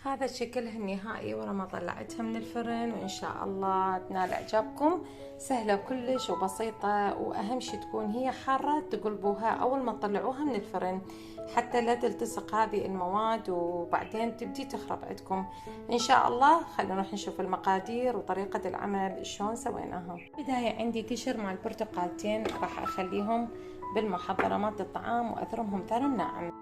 هذا شكلها النهائي ورا ما طلعتها من الفرن، وإن شاء الله تنال إعجابكم. سهلة كلش وبسيطة، وأهم شي تكون هي حارة تقلبوها أول ما تطلعوها من الفرن حتى لا تلتصق هذه المواد وبعدين تبدي تخرب عندكم إن شاء الله. خلينا نروح نشوف المقادير وطريقة العمل شلون سويناها. بداية عندي قشر مع البرتقالتين، راح أخليهم بالمحضرة مالت الطعام وأثرمهم ثرم ناعم.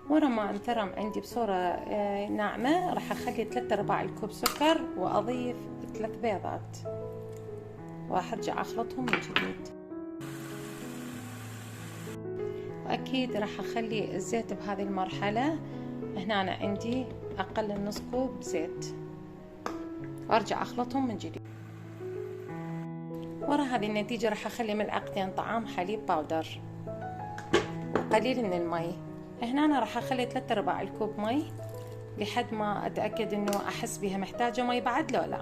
ورا ما انثرم عندي بصورة ناعمة راح اخلي 3/4 الكوب سكر واضيف 3 بيضات، وراح ارجع اخلطهم من جديد. واكيد راح اخلي الزيت بهذه المرحلة هنا أنا عندي اقل من نص كوب زيت، وارجع اخلطهم من جديد. ورا هذه النتيجة راح اخلي ملعقتين طعام حليب باودر وقليل من المي. هنا أنا راح أخلي 3/4 الكوب مي لحد ما أتأكد إنه أحس بها محتاجة مي بعد لو لا.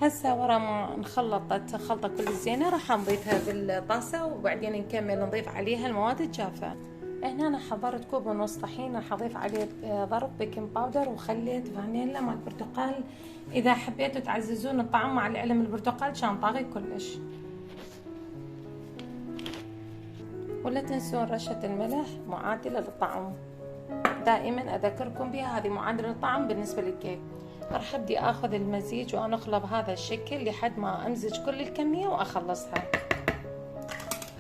هسه ورا ما انخلطت خلطة كل زينة راح نضيفها بالطاسة، وبعدين نكمل نضيف عليها المواد الجافة. هنا أنا حضرت 1.5 كوب طحين، راح أضيف عليه ضرب بيكنج باودر وخليت فانيلا مع البرتقال. إذا حبيتوا تعززون الطعم مع العلم البرتقال كان طاغي كلش. ولا تنسون رشة الملح معادلة للطعم، دائما أذكركم بها، هذه معادلة للطعم بالنسبة للكيك. راح أبدي أخذ المزيج وأنخله بهذا الشكل لحد ما أمزج كل الكمية وأخلصها.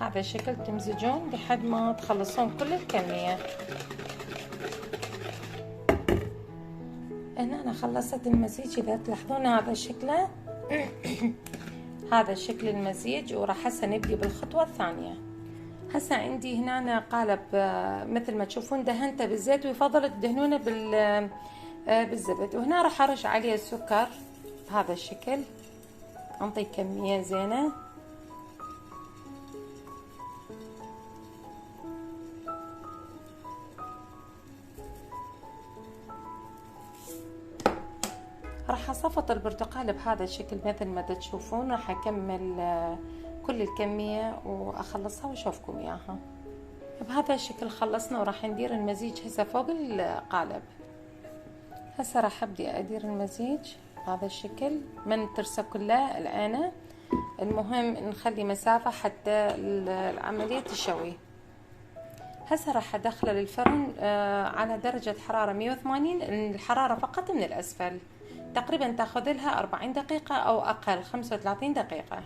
هذا الشكل تمزجون لحد ما تخلصون كل الكمية. هنا أنا خلصت المزيج، إذا تلاحظون هذا شكله هذا شكل المزيج. وراح هسه نبدي بالخطوة الثانية. هسه عندي هنا قالب مثل ما تشوفون دهنته بالزيت، ويفضل تدهنونه بالزبد. وهنا راح ارش عليه السكر بهذا الشكل، انطي كمية زينة. راح اصفط البرتقال بهذا الشكل مثل ما تشوفون. راح اكمل كل الكمية واخلصها واشوفكم اياها. بهذا الشكل خلصنا، وراح ندير المزيج هسه فوق القالب. هسه راح ابدي ادير المزيج بهذا الشكل، من ترسى كلها العينة. المهم نخلي مسافة حتى عملية الشوي. هسه راح ادخله للفرن على درجة حرارة 180، الحرارة فقط من الاسفل. تقريبا تاخذ لها 40 دقيقة او اقل، 35 دقيقة.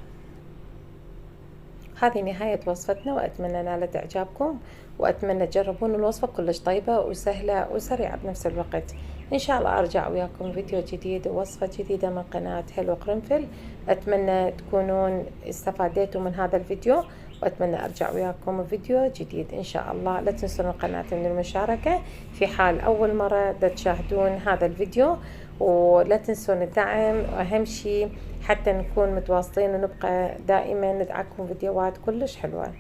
هذه نهاية وصفتنا، وأتمنى نالت إعجابكم، وأتمنى تجربون الوصفة كلش طيبة وسهلة وسريعة بنفس الوقت. إن شاء الله أرجع وياكم فيديو جديد ووصفة جديدة من قناة حلو قرنفل. أتمنى تكونون استفادتوا من هذا الفيديو، وأتمنى أرجع وياكم فيديو جديد إن شاء الله. لا تنسون القناة من المشاركة في حال أول مرة تشاهدون هذا الفيديو، ولا تنسون الدعم. وأهم شيء حتى نكون متواصلين ونبقى دائما ندعكم فيديوهات كلش حلوة.